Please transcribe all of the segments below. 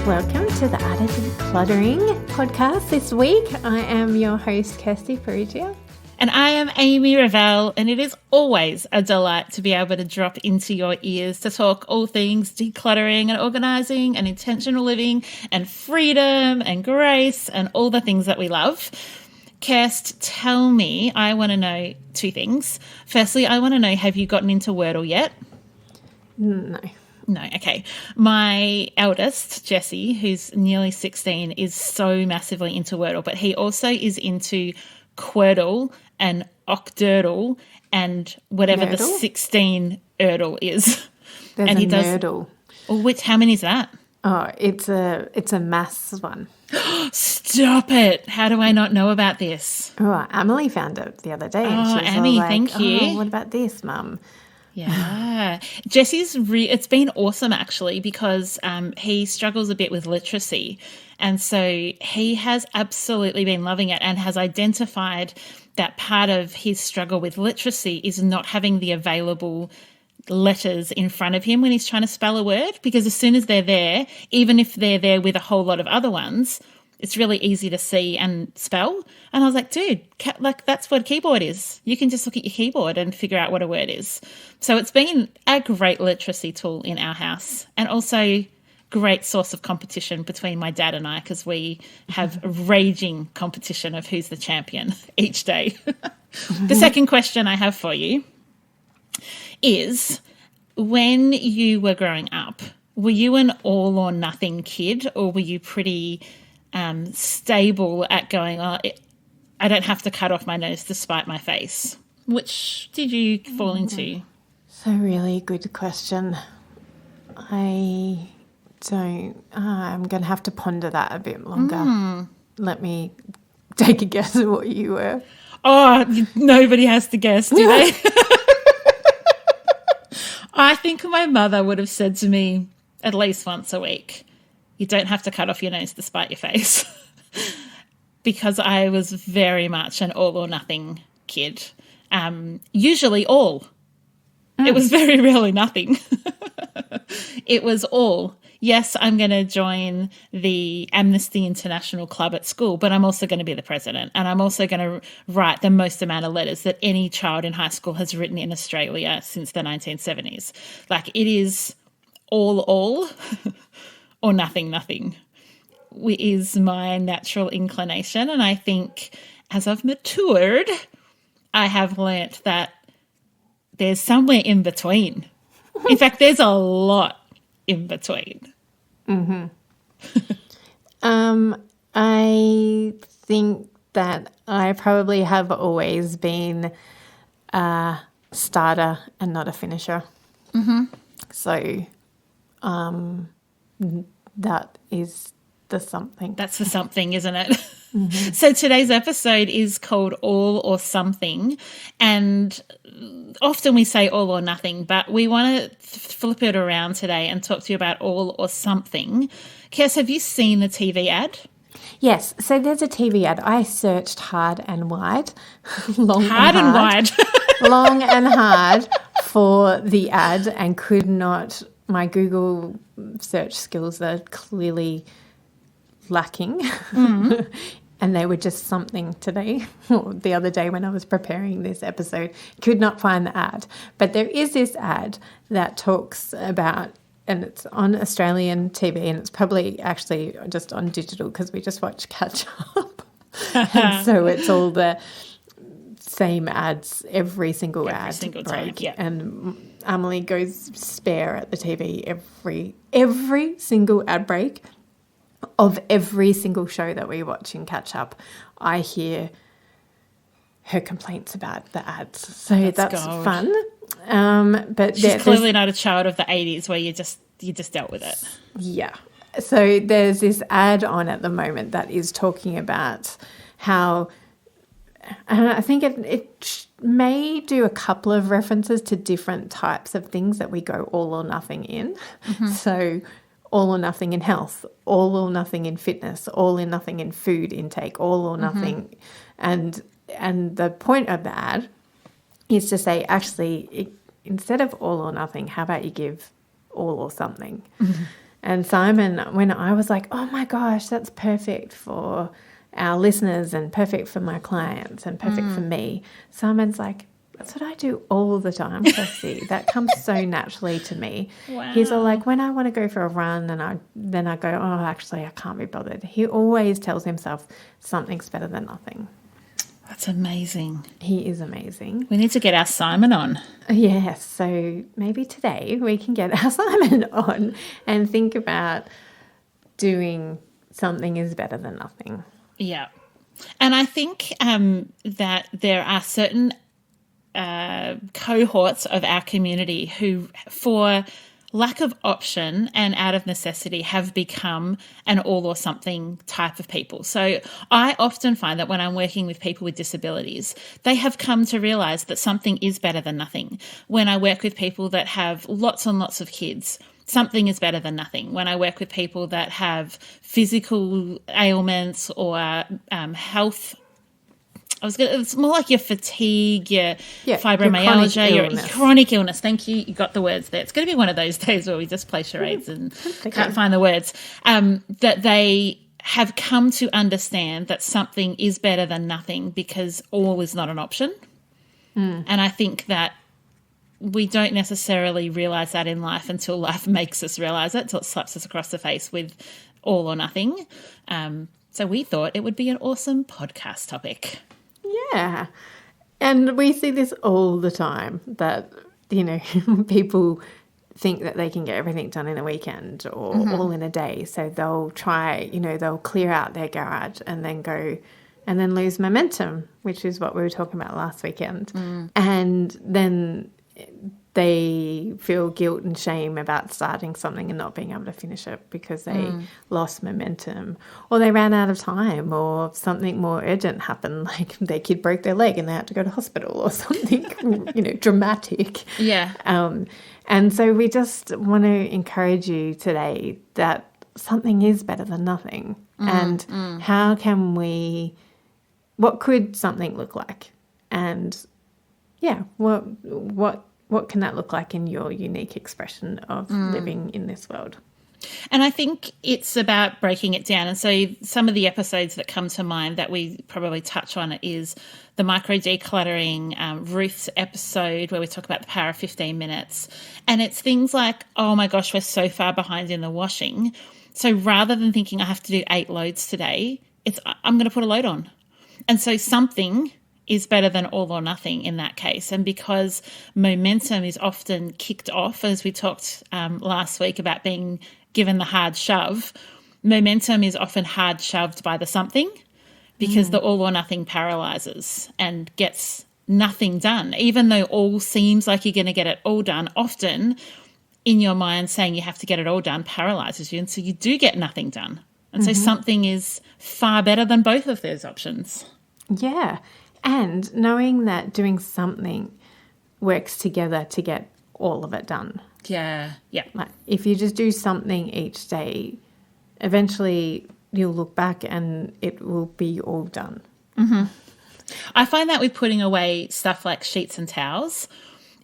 Welcome to the Art of Decluttering podcast. This week, I am your host, Kirsty. And I am Amy Ravel, and it is always a delight to be able to drop into your ears to talk all things decluttering and organising and intentional living and freedom and grace and all the things that we love. Kirst, tell me, I want to know two things. Firstly, I want to know, have you gotten into Wordle yet? No. No, okay. My eldest, Jesse, who's nearly 16, is so massively into Wordle, but he also is into Quordle and Octurdle and whatever Nerdle? the 16 Erdle is. There's and a he does. Nerdle. How many is that? Oh, it's a maths one. Stop it. How do I not know about this? Oh, Emily found it the other day. And Oh, she was Amy, all like, thank you. Oh, what about this, Mum? Yeah. Jesse's it's been awesome actually because he struggles a bit with literacy. And so he has absolutely been loving it and has identified that part of his struggle with literacy is not having the available letters in front of him when he's trying to spell a word, because as soon as they're there, even if they're there with a whole lot of other ones, it's really easy to see and spell. And I was like, dude, that's what a keyboard is. You can just look at your keyboard and figure out what a word is. So it's been a great literacy tool in our house, and also great source of competition between my dad and I, because we have a raging competition of who's the champion each day. The second question I have for you is, when you were growing up, were you an all or nothing kid, or were you pretty stable at going, I don't have to cut off my nose to spite my face? Which did you fall into? It's a really good question. I don't. I'm going to have to ponder that a bit longer. Let me take a guess at what you were. Oh, nobody has to guess, do they? I think my mother would have said to me at least once a week, you don't have to cut off your nose to spite your face. Because I was very much an all or nothing kid. Usually all. It was very rarely nothing. It was all. Yes, I'm going to join the Amnesty International Club at school, but I'm also going to be the president, and I'm also going to write the most amount of letters that any child in high school has written in Australia since the 1970s. Like, it is all or nothing. Is my natural inclination. And I think as I've matured, I have learnt that there's somewhere in between. In fact, there's a lot in between. Mm-hmm. I think that I probably have always been a starter and not a finisher. Mm-hmm. So that is the something. That's the something, isn't it? Mm-hmm. So today's episode is called All or Something, and often we say all or nothing, but we want to flip it around today and talk to you about all or something. Kes, have you seen the TV ad? Yes, so there's a TV ad. I searched hard and wide, long and hard for the ad, and could not. My Google search skills are clearly lacking. Mm-hmm. And they were just something today, or the other day when I was preparing this episode, could not find the ad. But there is this ad that talks about, and it's on Australian TV, and it's probably actually just on digital because we just watch Catch Up. And so it's all the same ads, every single time. Yeah. And Emily goes spare at the TV every single ad break of every single show that we watch in Catch Up. I hear her complaints about the ads. So that's fun. But she's clearly not a child of the 80s where you just dealt with it. Yeah. So there's this ad on at the moment that is talking about how, and I think it may do a couple of references to different types of things that we go all or nothing in. Mm-hmm. So all or nothing in health, all or nothing in fitness, all or nothing in food intake, all or nothing. Mm-hmm. And the point of the ad is to say, actually, instead of all or nothing, how about you give all or something? Mm-hmm. And Simon, when I was like, oh my gosh, that's perfect for our listeners and perfect for my clients and perfect for me, Simon's like, that's what I do all the time, Kirsty. That comes so naturally to me. Wow. He's all like, when I want to go for a run and then I go, oh, actually, I can't be bothered. He always tells himself something's better than nothing. That's amazing. He is amazing. We need to get our Simon on. Yes. So maybe today we can get our Simon on and think about doing something is better than nothing. Yeah. And I think that there are certain cohorts of our community who, for lack of option and out of necessity, have become an all or something type of people. So I often find that when I'm working with people with disabilities, they have come to realise that something is better than nothing. When I work with people that have lots and lots of kids, something is better than nothing. When I work with people that have physical ailments or health, it's more like your fatigue, your fibromyalgia, your chronic illness. Thank you. You got the words there. It's going to be one of those days where we just play charades and can't find the words. That they have come to understand that something is better than nothing because all is not an option. And I think that we don't necessarily realise that in life until life makes us realise it, until it slaps us across the face with all or nothing. So we thought it would be an awesome podcast topic. Yeah. And we see this all the time that, people think that they can get everything done in a weekend or all in a day. So they'll try, they'll clear out their garage and then go and then lose momentum, which is what we were talking about last weekend. And then they feel guilt and shame about starting something and not being able to finish it because they lost momentum or they ran out of time or something more urgent happened, like their kid broke their leg and they had to go to hospital or something, dramatic. Yeah. And so we just want to encourage you today that something is better than nothing. And how can what could something look like? And what can that look like in your unique expression of living in this world? And I think it's about breaking it down. And so some of the episodes that come to mind that we probably touch on is the micro decluttering, Ruth's episode where we talk about the power of 15 minutes. And it's things like, oh my gosh, we're so far behind in the washing. So rather than thinking I have to do 8 loads today, it's I'm going to put a load on. And so something is better than all or nothing in that case. And because momentum is often kicked off, as we talked last week about being given the hard shove, momentum is often hard shoved by the something because the all or nothing paralyzes and gets nothing done. Even though all seems like you're going to get it all done, often in your mind saying you have to get it all done paralyzes you. And so you do get nothing done. And so something is far better than both of those options. Yeah. And knowing that doing something works together to get all of it done. Yeah, yeah. Like if you just do something each day, eventually you'll look back and it will be all done. I find that with putting away stuff like sheets and towels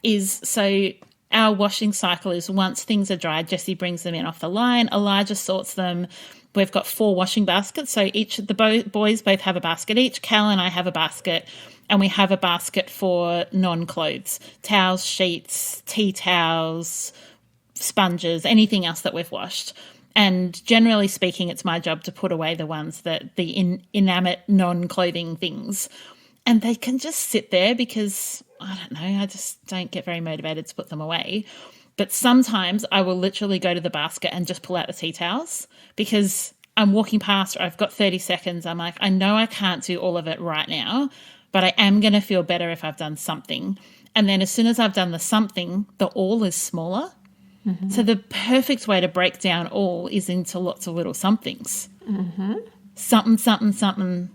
is so our washing cycle is once things are dried, Jessie brings them in off the line, Elijah sorts them. We've got 4 washing baskets, so the boys both have a basket each. Cal and I have a basket, and we have a basket for non-clothes, towels, sheets, tea towels, sponges, anything else that we've washed. And generally speaking, it's my job to put away the ones that the inanimate non-clothing things. And they can just sit there because, I don't know, I just don't get very motivated to put them away. But sometimes I will literally go to the basket and just pull out the tea towels because I'm walking past or I've got 30 seconds. I'm like, I know I can't do all of it right now, but I am going to feel better if I've done something. And then as soon as I've done the something, the all is smaller. So the perfect way to break down all is into lots of little somethings. Something, something, something,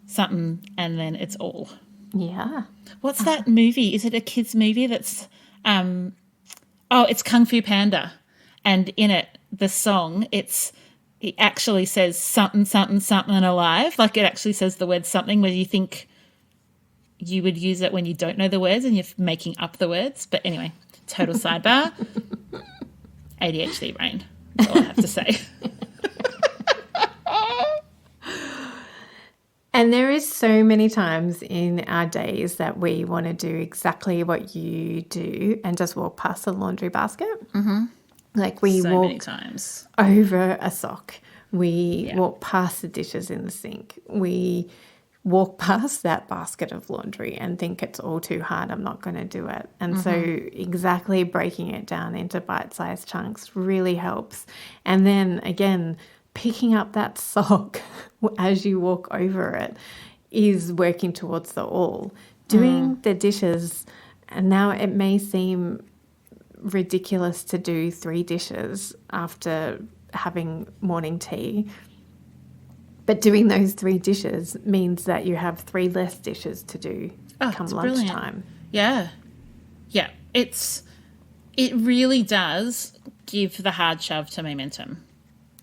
something, and then it's all. Yeah. What's that movie? Is it a kids' movie that's... it's Kung Fu Panda. And in it, the song, it actually says something, something, something alive. Like it actually says the word something where you think you would use it when you don't know the words and you're making up the words. But anyway, total sidebar. ADHD brain. That's all I have to say. And there is so many times in our days that we want to do exactly what you do and just walk past the laundry basket. Mm-hmm. Like we so walk many times over a sock. We walk past the dishes in the sink. We walk past that basket of laundry and think it's all too hard. I'm not going to do it. And so exactly breaking it down into bite-sized chunks really helps. And then again, picking up that sock as you walk over it is working towards the all. Doing the dishes, and now it may seem ridiculous to do 3 dishes after having morning tea, but doing those 3 dishes means that you have 3 less dishes to do come lunchtime. Yeah. Yeah. It really does give the hard shove to momentum.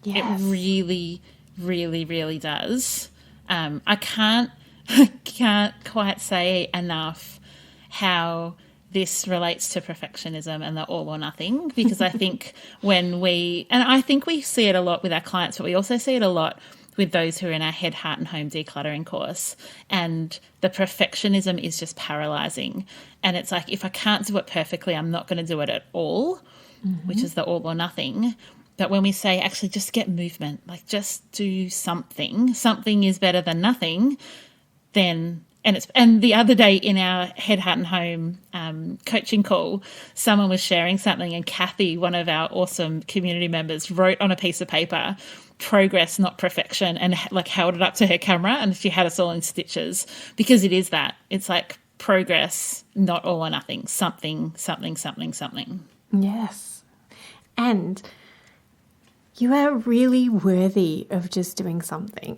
Yes. It really, really, really does. I can't quite say enough how this relates to perfectionism and the all or nothing, because I think I think we see it a lot with our clients, but we also see it a lot with those who are in our Head, Heart and Home decluttering course. And the perfectionism is just paralyzing. And it's like, if I can't do it perfectly, I'm not going to do it at all, which is the all or nothing. But when we say, actually, just get movement, like just do something is better than nothing, then, and the other day in our Head, Heart and Home coaching call, someone was sharing something, and Kathy, one of our awesome community members, wrote on a piece of paper, progress, not perfection, and like held it up to her camera, and she had us all in stitches, because it is that. It's like progress, not all or nothing, something. Yes. And you are really worthy of just doing something,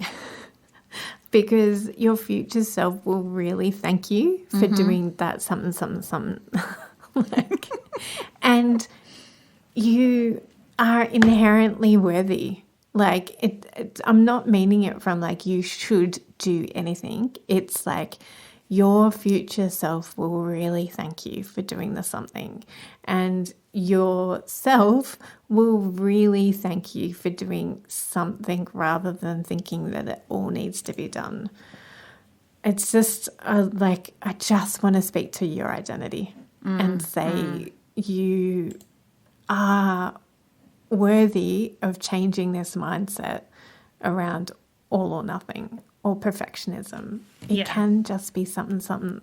because your future self will really thank you for doing that something. And you are inherently worthy. Like, I'm not meaning it from like you should do anything. It's like your future self will really thank you for doing the something. And yourself will really thank you for doing something rather than thinking that it all needs to be done. It's just like, I just want to speak to your identity and say you are worthy of changing this mindset around all or nothing or perfectionism. It can just be something.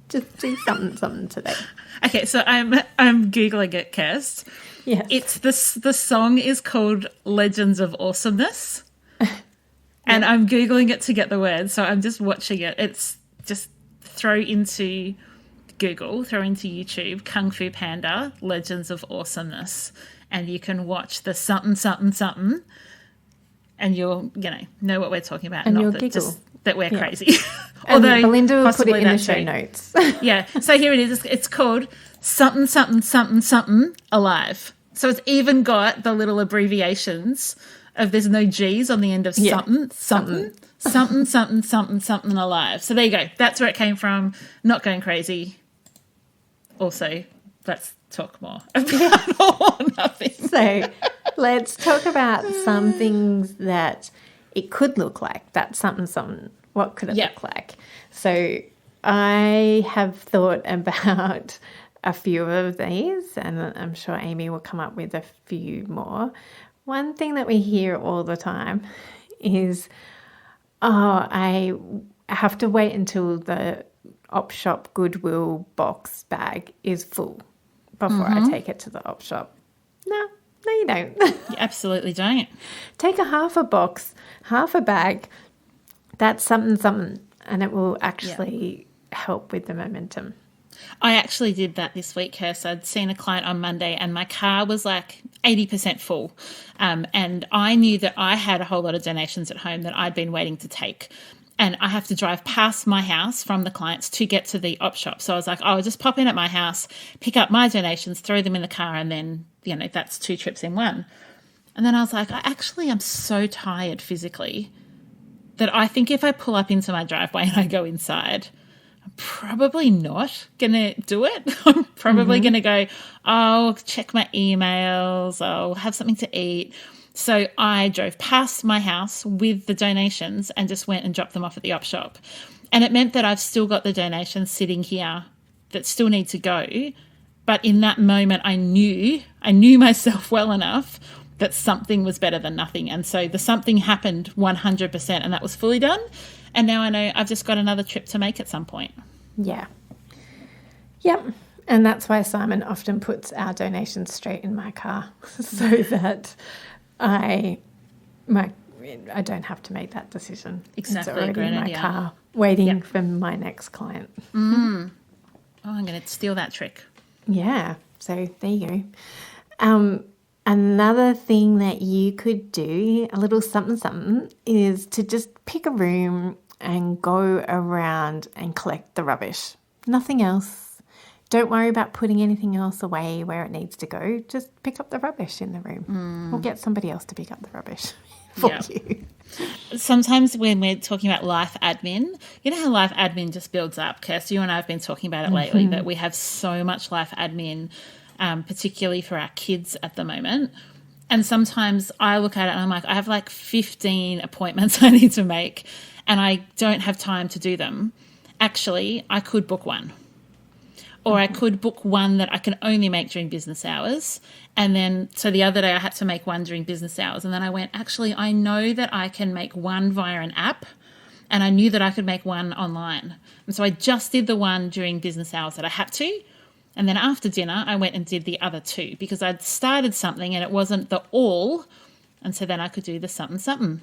Just do something today. Okay, so I'm Googling it, Kirst. Yes. It's the song is called Legends of Awesomeness. And I'm Googling it to get the words, so I'm just watching it. It's just throw into YouTube, Kung Fu Panda, Legends of Awesomeness, and you can watch the something, and you'll, know what we're talking about. And not you'll that, giggle. just that we're crazy. Although Belinda will put it in the show notes. Yeah, so here it is. It's called something alive. So it's even got the little abbreviations of, there's no G's on the end of something alive. So there you go. That's where it came from. Not going crazy. Also, let's talk more about all or nothing. So let's talk about some things that it could look like. That something. What could it look like? So I have thought about a few of these, and I'm sure Amy will come up with a few more. One thing that we hear all the time is, I have to wait until the op shop Goodwill box bag is full before I take it to the op shop. No, you don't. You absolutely don't. Take a half a box, half a bag, that's something, and it will actually help with the momentum. I actually did that this week, Kirst. I'd seen a client on Monday and my car was like 80% full. And I knew that I had a whole lot of donations at home that I'd been waiting to take. And I have to drive past my house from the clients to get to the op shop. So I was like, I'll just pop in at my house, pick up my donations, throw them in the car, and then, that's 2 trips in one. And then I was like, I actually am so tired physically that I think if I pull up into my driveway and I go inside, probably not going to do it. I'm probably going to go, I'll check my emails, I'll have something to eat. So I drove past my house with the donations and just went and dropped them off at the op shop. And it meant that I've still got the donations sitting here that still need to go. But in that moment, I knew myself well enough that something was better than nothing. And so the something happened 100%, and that was fully done. And now I know I've just got another trip to make at some point. Yeah. Yep. And that's why Simon often puts our donations straight in my car so that I don't have to make that decision. Exactly. It's already in my car waiting for my next client. Oh, I'm going to steal that trick. Yeah. So there you go. Another thing that you could do, a little something, is to just pick a room and go around and collect the rubbish. Nothing else. Don't worry about putting anything else away where it needs to go. Just pick up the rubbish in the room or get somebody else to pick up the rubbish for you. Sometimes when we're talking about life admin, you know how life admin just builds up? Kirsty, you and I have been talking about it lately, that we have so much life admin, particularly for our kids at the moment. And sometimes I look at it and I'm like, I have like 15 appointments I need to make and I don't have time to do them. Actually, I could book one. Or I could book one that I can only make during business hours. And then, so the other day I had to make one during business hours. And then I went, actually, I know that I can make one via an app. And I knew that I could make one online. And so I just did the one during business hours that I had to. And then after dinner, I went and did the other two because I'd started something and it wasn't the all. And so then I could do the something.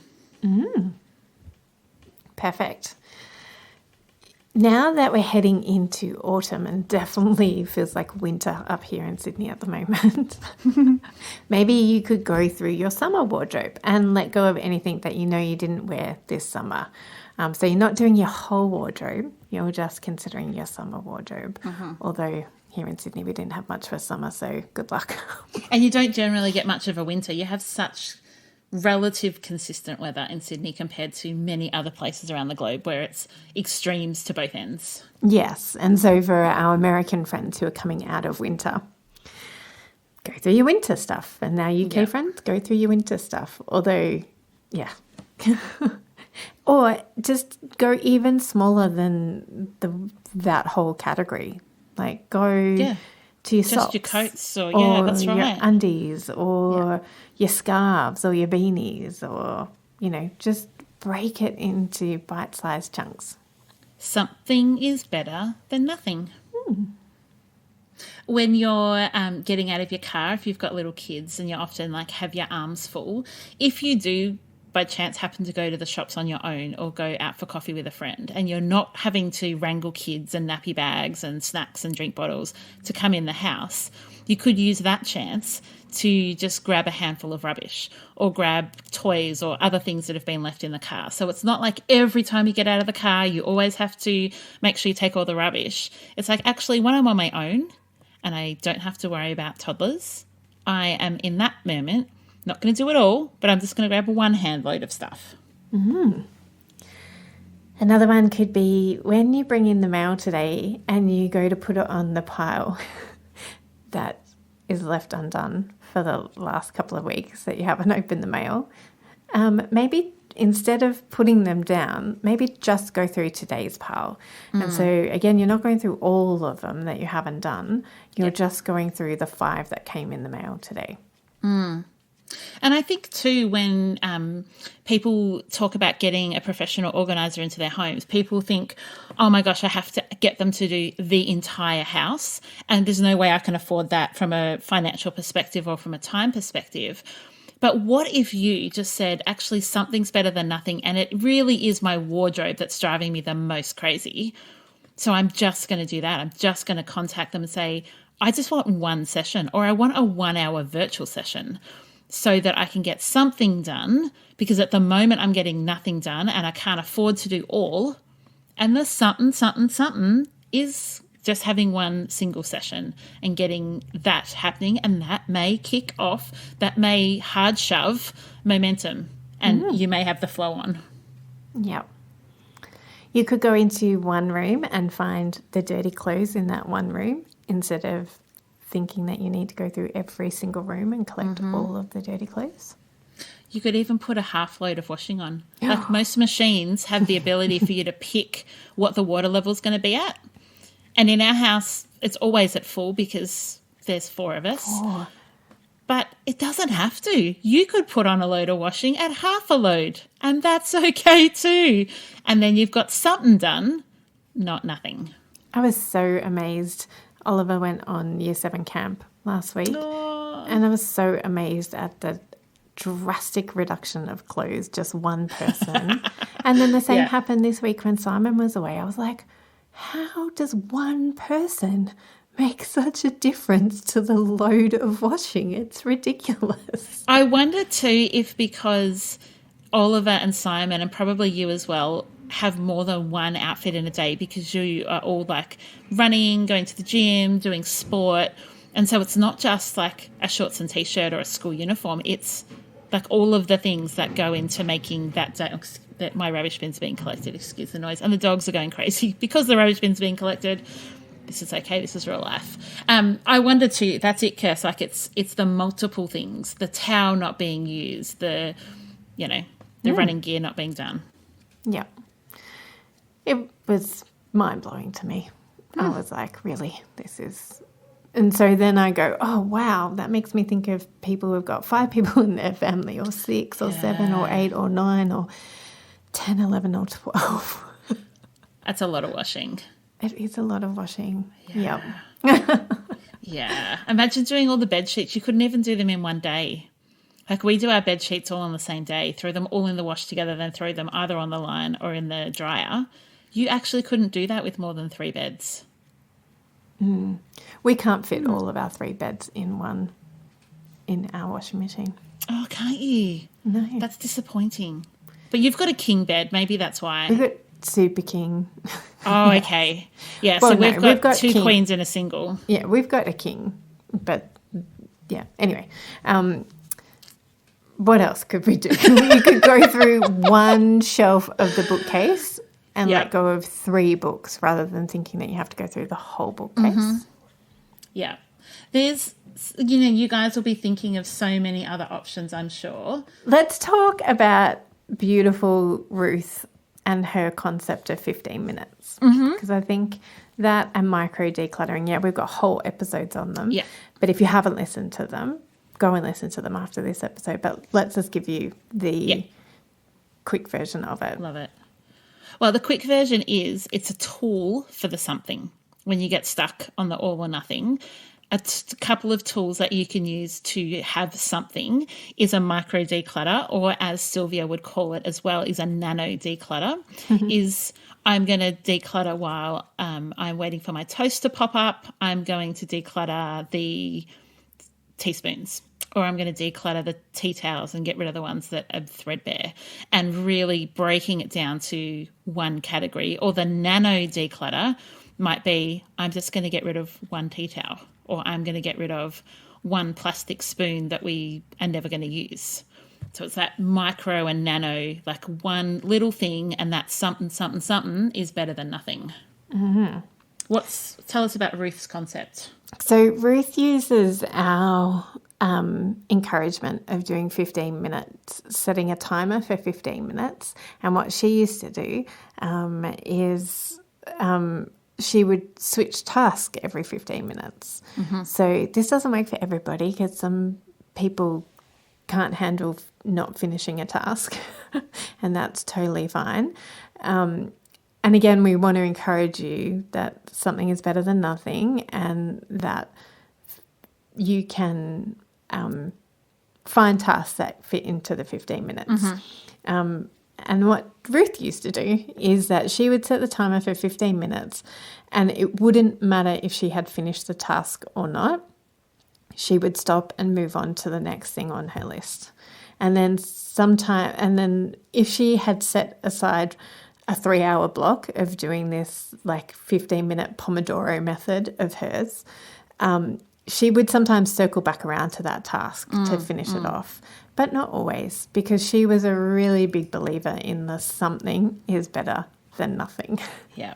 Perfect. Now that we're heading into autumn and definitely feels like winter up here in Sydney at the moment, maybe you could go through your summer wardrobe and let go of anything that you know you didn't wear this summer. So you're not doing your whole wardrobe, you're just considering your summer wardrobe. Although here in Sydney we didn't have much for summer, so good luck. And you don't generally get much of a winter. You have such relative consistent weather in Sydney compared to many other places around the globe where it's extremes to both ends. Yes, and so for our American friends who are coming out of winter, go through your winter stuff. And our UK friends, go through your winter stuff. Although, yeah. Or just go even smaller than that whole category. Like go to your socks. Just your coats or that's right. Your undies or your scarves or your beanies or, just break it into bite-sized chunks. Something is better than nothing. When you're getting out of your car, if you've got little kids and you often have your arms full, if you do by chance happen to go to the shops on your own or go out for coffee with a friend and you're not having to wrangle kids and nappy bags and snacks and drink bottles to come in the house, you could use that chance to just grab a handful of rubbish or grab toys or other things that have been left in the car. So it's not like every time you get out of the car, you always have to make sure you take all the rubbish. It's like, actually, when I'm on my own and I don't have to worry about toddlers, I am in that moment not going to do it all, but I'm just going to grab one handload of stuff. Another one could be when you bring in the mail today and you go to put it on the pile that is left undone for the last couple of weeks that you haven't opened the mail, maybe instead of putting them down, maybe just go through today's pile. And so, again, you're not going through all of them that you haven't done. You're just going through the 5 that came in the mail today. And I think too, when people talk about getting a professional organiser into their homes, people think, oh my gosh, I have to get them to do the entire house. And there's no way I can afford that from a financial perspective or from a time perspective. But what if you just said, actually, something's better than nothing, and it really is my wardrobe that's driving me the most crazy. So I'm just going to do that. I'm just going to contact them and say, I just want one session, or I want a 1-hour virtual session, so that I can get something done, because at the moment I'm getting nothing done and I can't afford to do all. And the something is just having one single session and getting that happening, and that may kick off, that may hard shove momentum, and you may have the flow on. Yep. You could go into one room and find the dirty clothes in that one room instead of thinking that you need to go through every single room and collect all of the dirty clothes. You could even put a half load of washing on. Like most machines have the ability for you to pick what the water level is going to be at. And in our house, it's always at full because there's 4 of us. Oh. But it doesn't have to. You could put on a load of washing at half a load, and that's okay too. And then you've got something done, not nothing. I was so amazed. Oliver went on Year 7 camp last week, and I was so amazed at the drastic reduction of clothes, just one person. And then the same happened this week when Simon was away. I was like, how does one person make such a difference to the load of washing? It's ridiculous. I wonder too if because Oliver and Simon, and probably you as well, have more than one outfit in a day because you are all like running, going to the gym, doing sport. And so it's not just like a shorts and t-shirt or a school uniform. It's like all of the things that go into making that day. That my rubbish bin's being collected, excuse the noise. And the dogs are going crazy because the rubbish bin's being collected. This is okay. This is real life. I wonder too, that's it, Kirst. Like it's the multiple things, the towel not being used, the running gear not being done. Yeah. It was mind-blowing to me. I was like, really, this is... And so then I go, oh, wow, that makes me think of people who've got 5 people in their family or 6 or 7 or 8 or 9 or 10, 11 or 12. That's a lot of washing. It is a lot of washing. Yeah. Yeah. Imagine doing all the bed sheets. You couldn't even do them in one day. Like we do our bed sheets all on the same day, throw them all in the wash together, then throw them either on the line or in the dryer. You actually couldn't do that with more than 3 beds. We can't fit all of our 3 beds in our washing machine. Oh, can't you? No. That's disappointing. But you've got a king bed. Maybe that's why. We've got super king. Oh, okay. Yeah, well, so we've got 2 king. Queens and a single. Yeah, we've got a king. But, yeah, anyway. What else could we do? We could go through one shelf of the bookcase and let go of 3 books rather than thinking that you have to go through the whole bookcase. Yeah. There's, you guys will be thinking of so many other options, I'm sure. Let's talk about beautiful Ruth and her concept of 15 minutes. Because I think that and micro decluttering, we've got whole episodes on them. Yeah. But if you haven't listened to them, go and listen to them after this episode. But let's just give you the quick version of it. Love it. Well, the quick version is it's a tool for the something when you get stuck on the all or nothing. A couple of tools that you can use to have something is a micro declutter, or as Sylvia would call it as well, is a nano declutter. Is I'm going to declutter while I'm waiting for my toast to pop up. I'm going to declutter the teaspoons, or I'm going to declutter the tea towels and get rid of the ones that are threadbare, and really breaking it down to one category. Or the nano declutter might be I'm just going to get rid of one tea towel, or I'm going to get rid of one plastic spoon that we are never going to use. So it's that micro and nano, like one little thing, and that something is better than nothing. Tell us about Ruth's concept. So Ruth uses our encouragement of doing 15 minutes, setting a timer for 15 minutes. And what she used to do is she would switch task every 15 minutes. So this doesn't work for everybody because some people can't handle not finishing a task and that's totally fine. And again, we want to encourage you that something is better than nothing and that you can find tasks that fit into the 15 minutes. And what Ruth used to do is that she would set the timer for 15 minutes and it wouldn't matter if she had finished the task or not. She would stop and move on to the next thing on her list. And then if she had set aside a 3-hour block of doing this like 15-minute Pomodoro method of hers, she would sometimes circle back around to that task to finish it off, but not always, because she was a really big believer in the something is better than nothing. Yeah.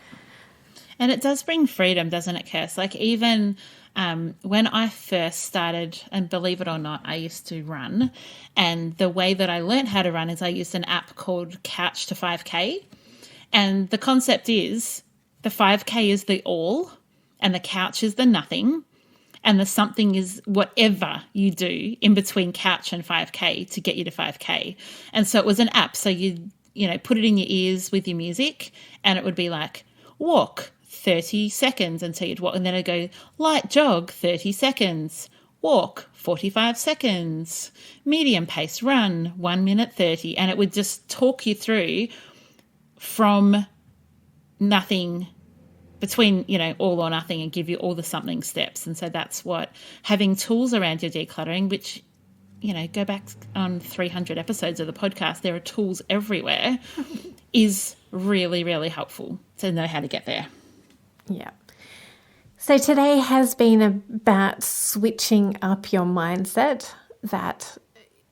And it does bring freedom, doesn't it, Kirst? Like even when I first started, and believe it or not, I used to run. And the way that I learned how to run is I used an app called Couch to 5K. And the concept is the 5K is the all and the couch is the nothing. And the something is whatever you do in between couch and 5K to get you to 5K. And so it was an app. So you put it in your ears with your music and it would be like, walk 30 seconds until you'd walk. And then it'd go, light jog 30 seconds, walk 45 seconds, medium pace run 1 minute 30. And it would just talk you through from nothing between, all or nothing and give you all the something steps. And so that's what having tools around your decluttering, which, go back on 300 episodes of the podcast, there are tools everywhere, is really, really helpful to know how to get there. Yeah. So today has been about switching up your mindset that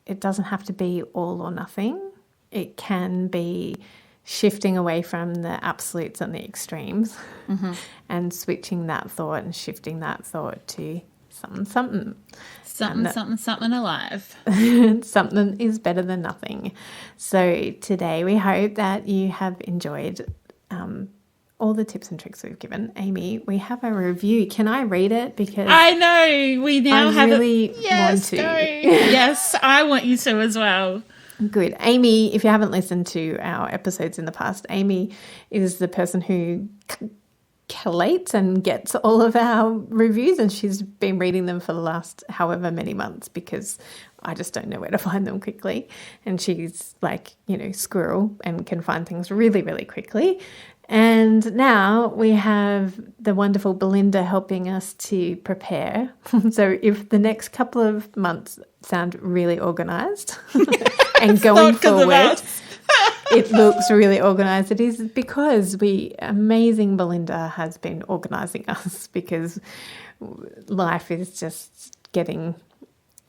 it doesn't have to be all or nothing. It can be shifting away from the absolutes and the extremes and switching that thought and shifting that thought to something alive. Something is better than nothing. So today we hope that you have enjoyed all the tips and tricks we've given. Amy, we have a review. Can I read it? Because I know we now I have really want to. Yes, I want you to as well. Good. Amy, if you haven't listened to our episodes in the past, Amy is the person who collates and gets all of our reviews, and she's been reading them for the last however many months because I just don't know where to find them quickly. And she's like, squirrel and can find things really, really quickly. And now we have the wonderful Belinda helping us to prepare. So if the next couple of months sound really organised and going forward, it looks really organised, it is because amazing Belinda has been organising us because life is just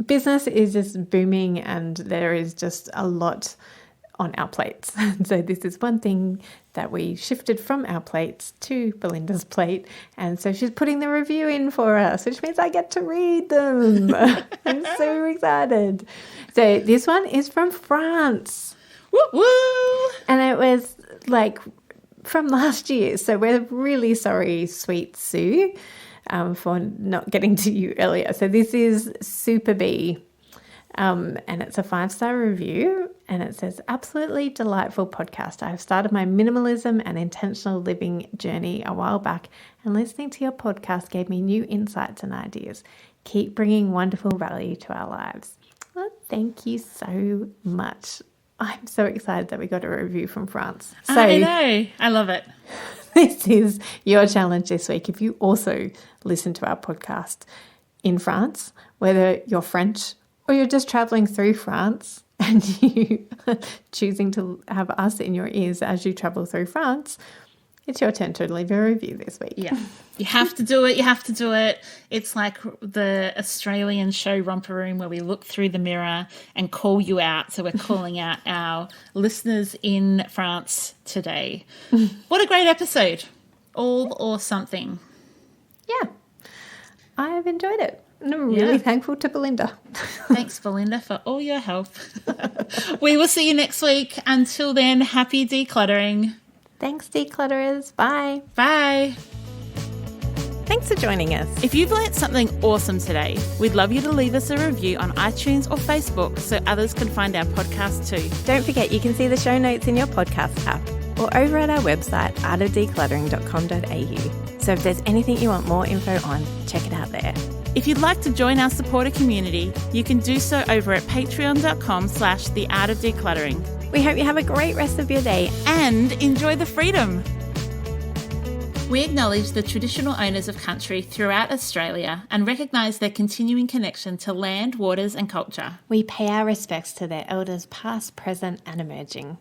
business is just booming and there is just a lot on our plates. So this is one thing that we shifted from our plates to Belinda's plate. And so she's putting the review in for us, which means I get to read them. I'm so excited. So this one is from France. Woo woo! And it was like from last year. So we're really sorry, sweet Sue, for not getting to you earlier. So this is Super B. And it's a 5-star review and it says, absolutely delightful podcast. I have started my minimalism and intentional living journey a while back and listening to your podcast gave me new insights and ideas. Keep bringing wonderful value to our lives. Well, thank you so much. I'm so excited that we got a review from France. So, I know. I love it. This is your challenge this week. If you also listen to our podcast in France, whether you're French or you're just traveling through France and you are choosing to have us in your ears as you travel through France, it's your turn to leave a review this week. Yeah. You have to do it. You have to do it. It's like the Australian show Romper Room where we look through the mirror and call you out. So we're calling out our listeners in France today. What a great episode. All or something. Yeah. I have enjoyed it. And I'm really thankful to Belinda. Thanks, Belinda, for all your help. We will see you next week. Until then, happy decluttering. Thanks, declutterers. Bye. Bye. Thanks for joining us. If you've learnt something awesome today, we'd love you to leave us a review on iTunes or Facebook so others can find our podcast too. Don't forget you can see the show notes in your podcast app or over at our website, artofdecluttering.com.au. So if there's anything you want more info on, check it out there. If you'd like to join our supporter community, you can do so over at patreon.com/theartofdecluttering. We hope you have a great rest of your day and enjoy the freedom. We acknowledge the traditional owners of country throughout Australia and recognise their continuing connection to land, waters and culture. We pay our respects to their elders past, present and emerging.